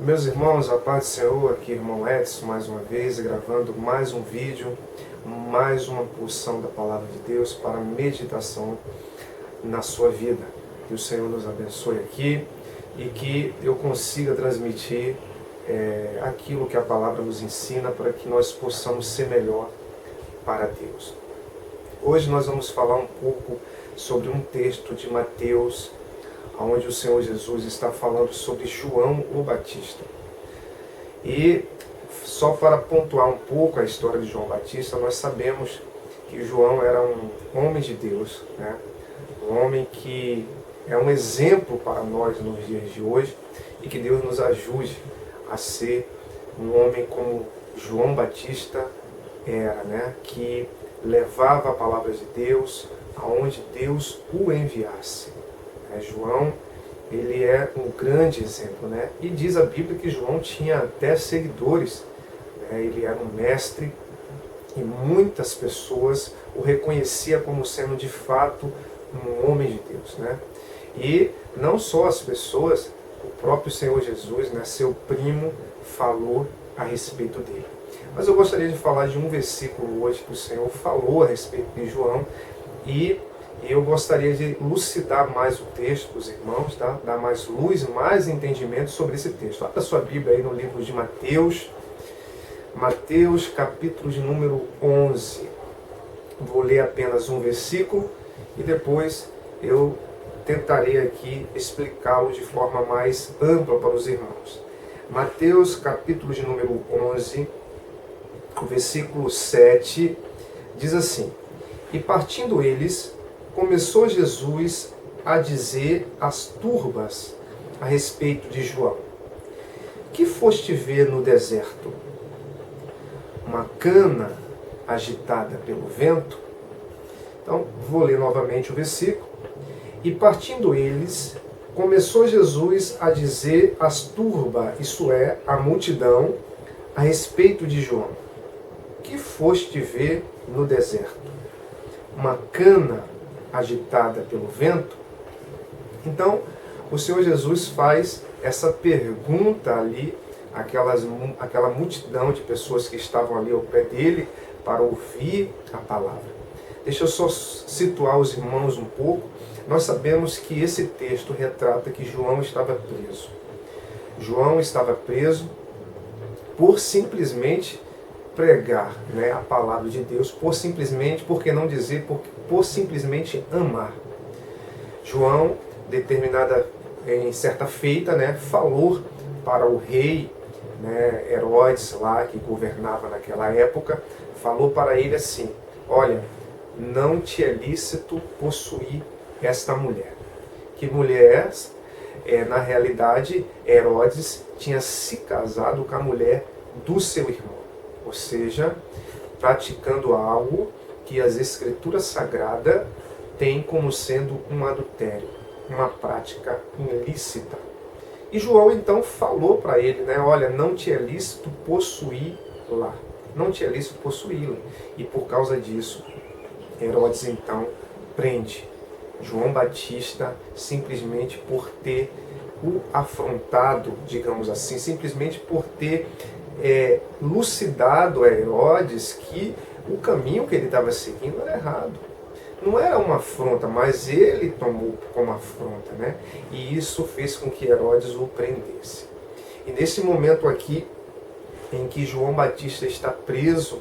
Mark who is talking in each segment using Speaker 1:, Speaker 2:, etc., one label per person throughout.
Speaker 1: Meus irmãos, a paz do Senhor, aqui irmão Edson, mais uma vez, gravando mais um vídeo, mais uma porção da Palavra de Deus para meditação na sua vida. Que o Senhor nos abençoe aqui e que eu consiga transmitir aquilo que a Palavra nos ensina para que nós possamos ser melhor para Deus. Hoje nós vamos falar um pouco sobre um texto de Mateus, onde o Senhor Jesus está falando sobre João o Batista. E só para pontuar um pouco a história de João Batista, nós sabemos que João era um homem de Deus, né? Um homem que é um exemplo para nós nos dias de hoje, e que Deus nos ajude a ser um homem como João Batista era, né? Que levava a palavra de Deus aonde Deus o enviasse. João, ele é um grande exemplo, né? E diz a Bíblia que João tinha até seguidores, né? Ele era um mestre e muitas pessoas o reconheciam como sendo de fato um homem de Deus, né? E não só as pessoas, o próprio Senhor Jesus, né, seu primo, falou a respeito dele. Mas eu gostaria de falar de um versículo hoje que o Senhor falou a respeito de João, e eu gostaria de lucidar mais o texto para os irmãos, tá? Dar mais luz, mais entendimento sobre esse texto. Abra sua Bíblia aí no livro de Mateus, Mateus capítulo de número 11. Vou ler apenas um versículo e depois eu tentarei aqui explicá-lo de forma mais ampla para os irmãos. Mateus capítulo de número 11, o versículo 7, diz assim: E partindo eles, começou Jesus a dizer às turbas a respeito de João: Que foste ver no deserto? Uma cana agitada pelo vento? Então, vou ler novamente o versículo. E partindo eles, começou Jesus a dizer às turbas, isto é, à multidão, a respeito de João: Que foste ver no deserto? Uma cana agitada pelo vento? Então, o Senhor Jesus faz essa pergunta ali, aquela multidão de pessoas que estavam ali ao pé dele para ouvir a palavra. Deixa eu só situar os irmãos um pouco. Nós sabemos que esse texto retrata que João estava preso. João estava preso por simplesmente pregar, né, a palavra de Deus, por que não dizer, por simplesmente amar. João, em certa feita, né, falou para o rei, né, Herodes, lá que governava naquela época, falou para ele assim: olha, não te é lícito possuir esta mulher. Que mulher é essa? Na realidade, Herodes tinha se casado com a mulher do seu irmão. Ou seja, praticando algo que as Escrituras Sagradas têm como sendo um adultério, uma prática ilícita. E João então falou para ele, né, olha, não te é lícito possuí-la, não te é lícito possuí-la. E por causa disso, Herodes então prende João Batista simplesmente por ter o afrontado, digamos assim, simplesmente por ter lucidado a Herodes que o caminho que ele estava seguindo era errado. Não era uma afronta, mas ele tomou como afronta, né? E isso fez com que Herodes o prendesse. E nesse momento aqui, em que João Batista está preso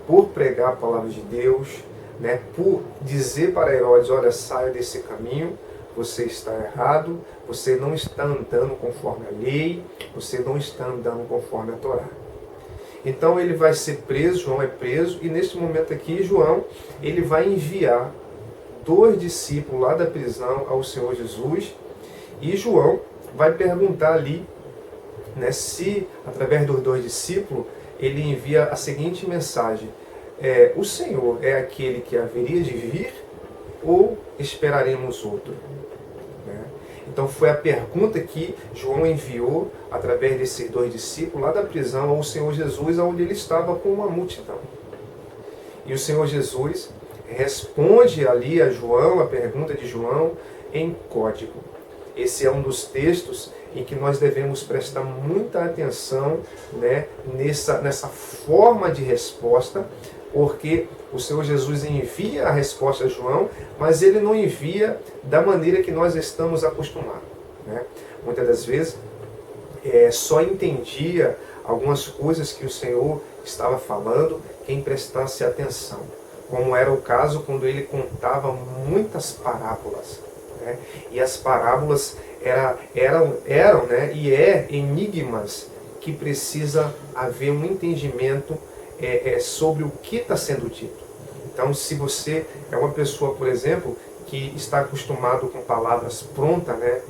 Speaker 1: por pregar a palavra de Deus, né, por dizer para Herodes: olha, saia desse caminho, você está errado, você não está andando conforme a lei, você não está andando conforme a Torá. Então ele vai ser preso, João é preso, e neste momento aqui, João, ele vai enviar 2 discípulos lá da prisão ao Senhor Jesus, e João vai perguntar ali, né, se, através dos 2 discípulos, ele envia a seguinte mensagem: o Senhor é aquele que haveria de vir, ou esperaremos outro? Então foi a pergunta que João enviou através desses 2 discípulos lá da prisão ao Senhor Jesus, onde ele estava com uma multidão. E o Senhor Jesus responde ali a João, a pergunta de João, em código. Esse é um dos textos em que nós devemos prestar muita atenção, né, nessa forma de resposta, porque o Senhor Jesus envia a resposta a João, mas ele não envia da maneira que nós estamos acostumados, né? Muitas das vezes só entendia algumas coisas que o Senhor estava falando quem prestasse atenção, como era o caso quando ele contava muitas parábolas, né? E as parábolas eram, né, e enigmas que precisa haver um entendimento sobre o que está sendo dito. Então, se você é uma pessoa, por exemplo, que está acostumado com palavras prontas, né,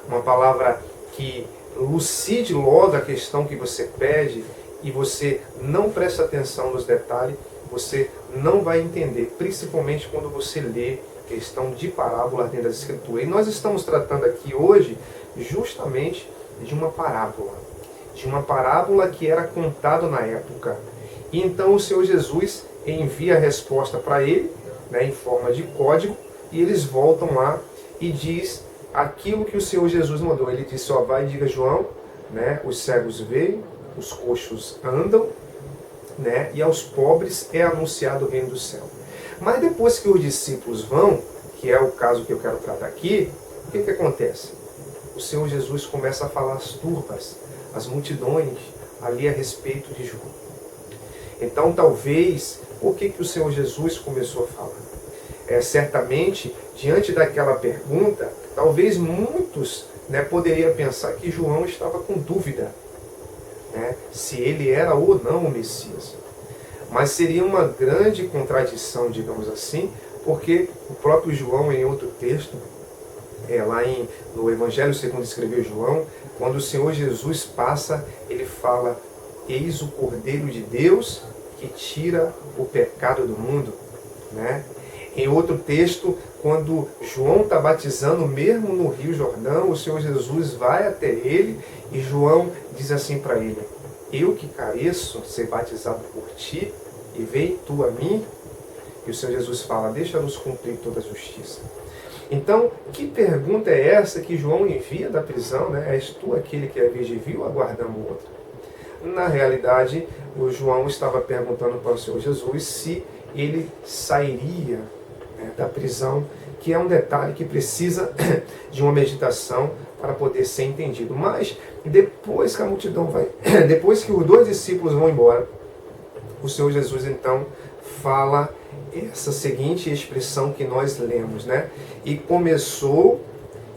Speaker 1: uma palavra que lucide logo a questão que você pede, e você não presta atenção nos detalhes, você não vai entender, principalmente quando você lê questão de parábola dentro das Escrituras. E nós estamos tratando aqui hoje justamente de uma parábola que era contada na época. E então o Senhor Jesus envia a resposta para ele, né, em forma de código, e eles voltam lá e diz aquilo que o Senhor Jesus mandou. Ele disse, vai e diga a João, né, os cegos veem, os coxos andam, né, e aos pobres é anunciado o reino do céu. Mas depois que os discípulos vão, que é o caso que eu quero tratar aqui, o que acontece? O Senhor Jesus começa a falar às turbas, às multidões, ali a respeito de João. Então, talvez, por que o Senhor Jesus começou a falar? Certamente, diante daquela pergunta, talvez muitos, né, poderiam pensar que João estava com dúvida, né, se ele era ou não o Messias. Mas seria uma grande contradição, digamos assim, porque o próprio João, em outro texto, no Evangelho segundo escreveu João, quando o Senhor Jesus passa, ele fala, eis o Cordeiro de Deus que tira o pecado do mundo, né? Em outro texto, quando João está batizando, mesmo no Rio Jordão, o Senhor Jesus vai até ele e João diz assim para ele, eu que careço ser batizado por ti, e vem tu a mim? E o Senhor Jesus fala, deixa-nos cumprir toda a justiça. Então, que pergunta é essa que João envia da prisão, né? És tu aquele que a virgem viu, aguardamos outra? Na realidade, o João estava perguntando para o Senhor Jesus se ele sairia, né, da prisão, que é um detalhe que precisa de uma meditação para poder ser entendido. Mas, depois que a multidão vai, depois que os dois discípulos vão embora, o Senhor Jesus então fala essa seguinte expressão que nós lemos, né? E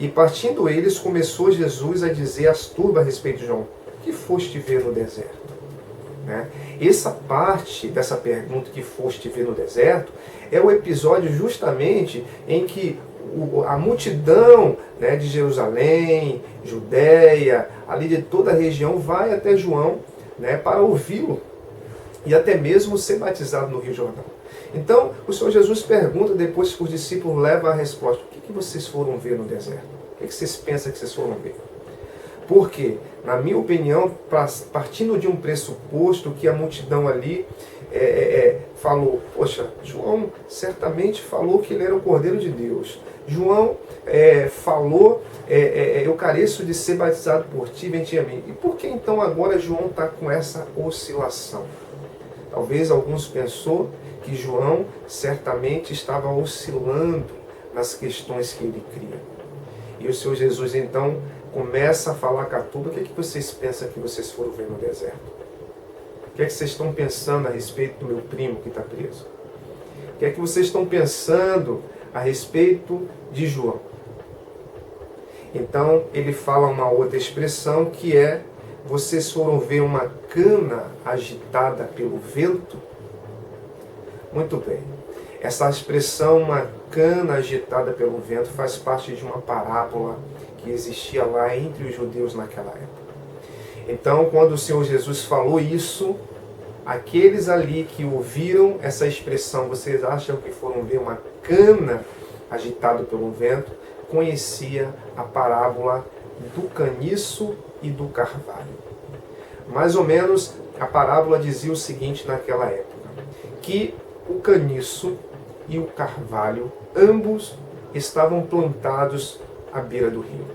Speaker 1: partindo eles, começou Jesus a dizer às turbas a respeito de João, que foste ver no deserto? Né? Essa parte dessa pergunta, que foste ver no deserto, é o episódio justamente em que a multidão, né, de Jerusalém, Judéia, ali de toda a região, vai até João, né, para ouvi-lo e até mesmo ser batizado no Rio Jordão. Então, o Senhor Jesus pergunta, depois que os discípulos levam a resposta, o que vocês foram ver no deserto? O que vocês pensam que vocês foram ver? Porque, na minha opinião, partindo de um pressuposto que a multidão ali falou, poxa, João certamente falou que ele era o Cordeiro de Deus. João falou, eu careço de ser batizado por ti, vem-te a mim. E por que então agora João está com essa oscilação? Talvez alguns pensou que João certamente estava oscilando nas questões que ele cria. E o Senhor Jesus então começa a falar com a turma, o que vocês pensam que vocês foram ver no deserto? O que vocês estão pensando a respeito do meu primo que está preso? O que vocês estão pensando a respeito de João? Então ele fala uma outra expressão que é, vocês foram ver uma cana agitada pelo vento? Muito bem. Essa expressão, uma cana agitada pelo vento, faz parte de uma parábola que existia lá entre os judeus naquela época. Então, quando o Senhor Jesus falou isso, aqueles ali que ouviram essa expressão, vocês acham que foram ver uma cana agitada pelo vento, conhecia a parábola do caniço e do carvalho. Mais ou menos, a parábola dizia o seguinte naquela época, que o caniço e o carvalho, ambos estavam plantados à beira do rio.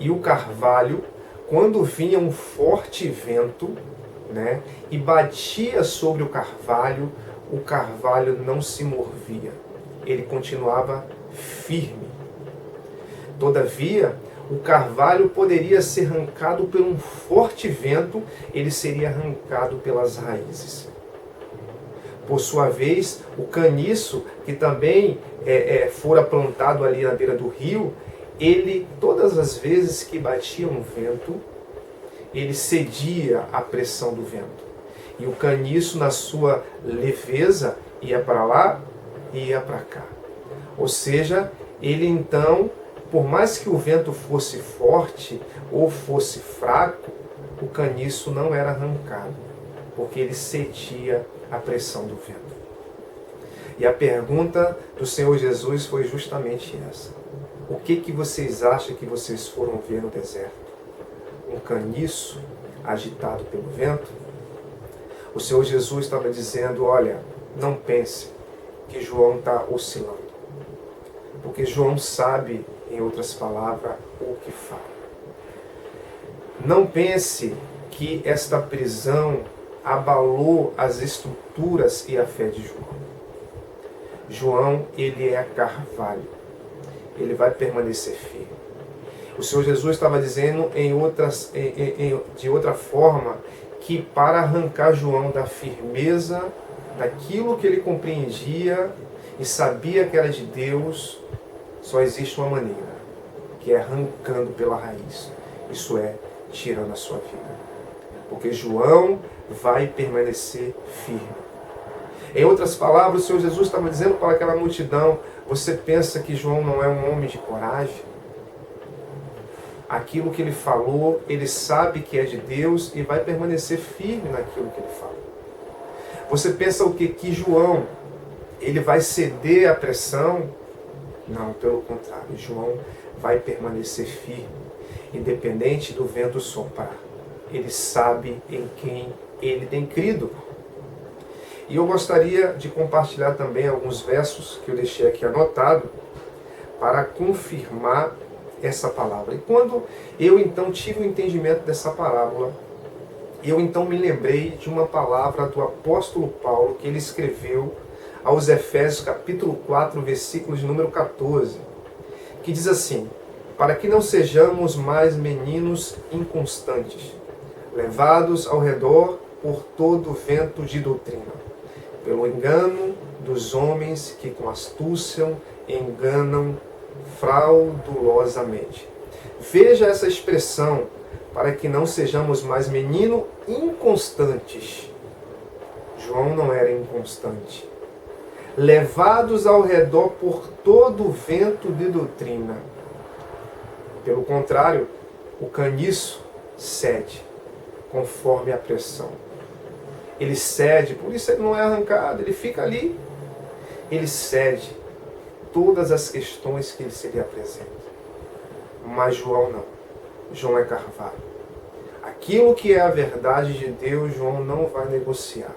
Speaker 1: E o carvalho, quando vinha um forte vento, né, e batia sobre o carvalho não se movia. Ele continuava firme. Todavia, o carvalho poderia ser arrancado por um forte vento, ele seria arrancado pelas raízes. Por sua vez, o caniço, que também fora plantado ali na beira do rio, ele, todas as vezes que batia um vento, ele cedia à pressão do vento. E o caniço, na sua leveza, ia para lá e ia para cá. Ou seja, ele então, por mais que o vento fosse forte ou fosse fraco, o caniço não era arrancado, porque ele cedia à pressão do vento. E a pergunta do Senhor Jesus foi justamente essa. O que vocês acham que vocês foram ver no deserto? Um caniço agitado pelo vento? O Senhor Jesus estava dizendo, olha, não pense que João está oscilando. Porque João sabe, em outras palavras, o que fala. Não pense que esta prisão abalou as estruturas e a fé de João. João, ele é carvalho. Ele vai permanecer firme. O Senhor Jesus estava dizendo de outra forma que para arrancar João da firmeza, daquilo que ele compreendia e sabia que era de Deus, só existe uma maneira, que é arrancando pela raiz. Isso é, tirando a sua vida. Porque João vai permanecer firme. Em outras palavras, o Senhor Jesus estava dizendo para aquela multidão, você pensa que João não é um homem de coragem? Aquilo que ele falou, ele sabe que é de Deus e vai permanecer firme naquilo que ele fala. Você pensa o quê? Que João, ele vai ceder à pressão? Não, pelo contrário, João vai permanecer firme, independente do vento soprar. Ele sabe em quem ele tem crido. E eu gostaria de compartilhar também alguns versos que eu deixei aqui anotado para confirmar essa palavra. E quando eu então tive o entendimento dessa parábola, eu então me lembrei de uma palavra do apóstolo Paulo que ele escreveu aos Efésios capítulo 4, versículos de número 14, que diz assim, para que não sejamos mais meninos inconstantes, levados ao redor por todo vento de doutrina, pelo engano dos homens que com astúcia enganam fraudulosamente. Veja essa expressão, para que não sejamos mais meninos inconstantes. João não era inconstante. Levados ao redor por todo vento de doutrina. Pelo contrário, o caniço cede, conforme a pressão. Ele cede, por isso ele não é arrancado, ele fica ali. Ele cede todas as questões que ele se lhe apresenta. Mas João não. João é carvalho. Aquilo que é a verdade de Deus, João não vai negociar.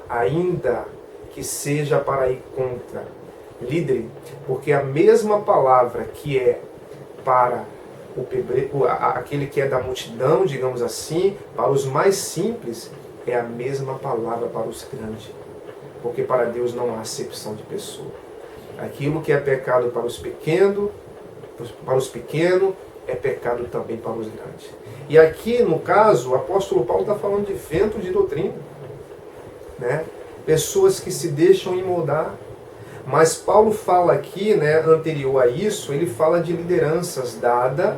Speaker 1: Ainda que seja para ir contra. Líder, porque a mesma palavra que é para aquele que é da multidão, digamos assim, para os mais simples, é a mesma palavra para os grandes. Porque para Deus não há acepção de pessoa. Aquilo que é pecado para os pequenos é pecado também para os grandes. E aqui, no caso, o apóstolo Paulo está falando de vento de doutrina. Né? Pessoas que se deixam moldar. Mas Paulo fala aqui, né, anterior a isso, ele fala de lideranças dadas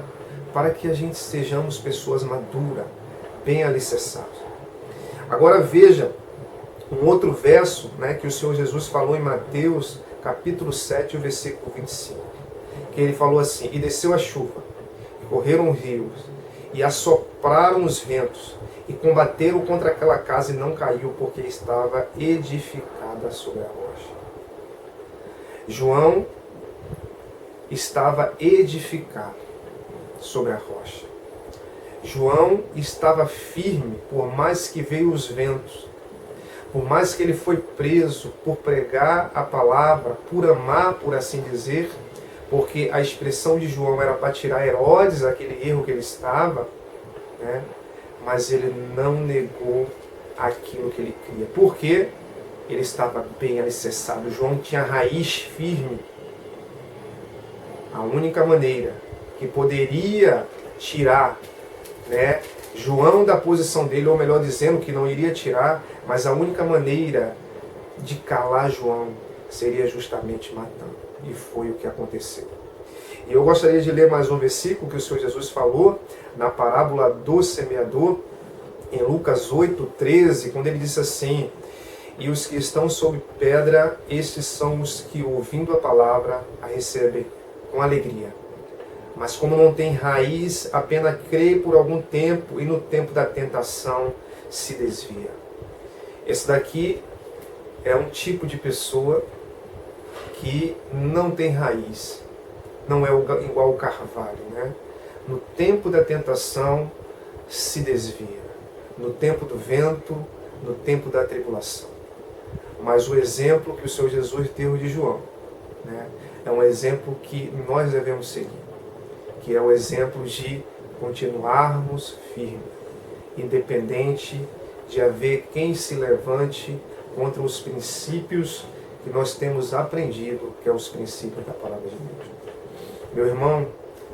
Speaker 1: para que a gente sejamos pessoas maduras, bem alicerçadas. Agora veja um outro verso, né, que o Senhor Jesus falou em Mateus capítulo 7, versículo 25. Que ele falou assim, e desceu a chuva, e correram rios, e assopraram os ventos, e combateram contra aquela casa e não caiu, porque estava edificada sobre a rocha. João estava edificado sobre a rocha. João estava firme, por mais que veio os ventos, por mais que ele foi preso por pregar a palavra, por amar, por assim dizer, porque a expressão de João era para tirar Herodes daquele erro que ele estava, né? Mas ele não negou aquilo que ele cria. Por quê? Ele estava bem alicerçado. João tinha raiz firme. A única maneira que poderia tirar, né, João da posição dele, ou melhor dizendo, que não iria tirar, mas a única maneira de calar João seria justamente matando. E foi o que aconteceu. E eu gostaria de ler mais um versículo que o Senhor Jesus falou na parábola do semeador, em Lucas 8:13, quando ele disse assim: e os que estão sob pedra, estes são os que, ouvindo a palavra, a recebem com alegria. Mas como não tem raiz, apenas crê por algum tempo e no tempo da tentação se desvia. Esse daqui é um tipo de pessoa que não tem raiz, não é igual o carvalho, né? No tempo da tentação se desvia, no tempo do vento, no tempo da tribulação. Mas o exemplo que o Senhor Jesus deu de João, né, é um exemplo que nós devemos seguir, que é o exemplo de continuarmos firmes, independente de haver quem se levante contra os princípios que nós temos aprendido, que é os princípios da palavra de Deus. Meu irmão,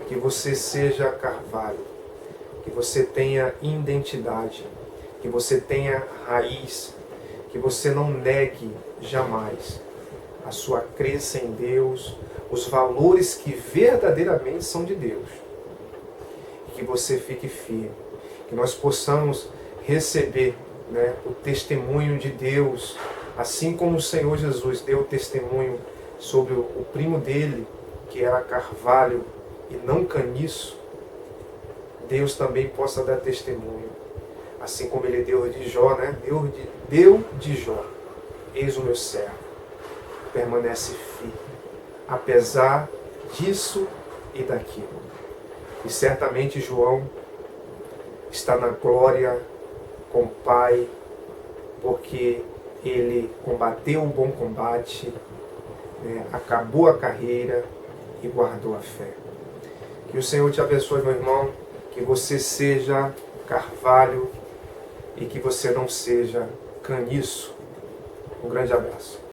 Speaker 1: que você seja carvalho, que você tenha identidade, que você tenha raiz, que você não negue jamais a sua crença em Deus, os valores que verdadeiramente são de Deus. E que você fique firme, que nós possamos receber, né, o testemunho de Deus, assim como o Senhor Jesus deu testemunho sobre o primo dele, que era carvalho e não caniço. Deus também possa dar testemunho, assim como ele deu de Jó, né? Deu de Jó: eis o meu servo, permanece firme, apesar disso e daquilo. E certamente João está na glória com o Pai, porque ele combateu o bom combate, né? Acabou a carreira e guardou a fé. Que o Senhor te abençoe, meu irmão, que você seja carvalho e que você não seja caniço. Um grande abraço.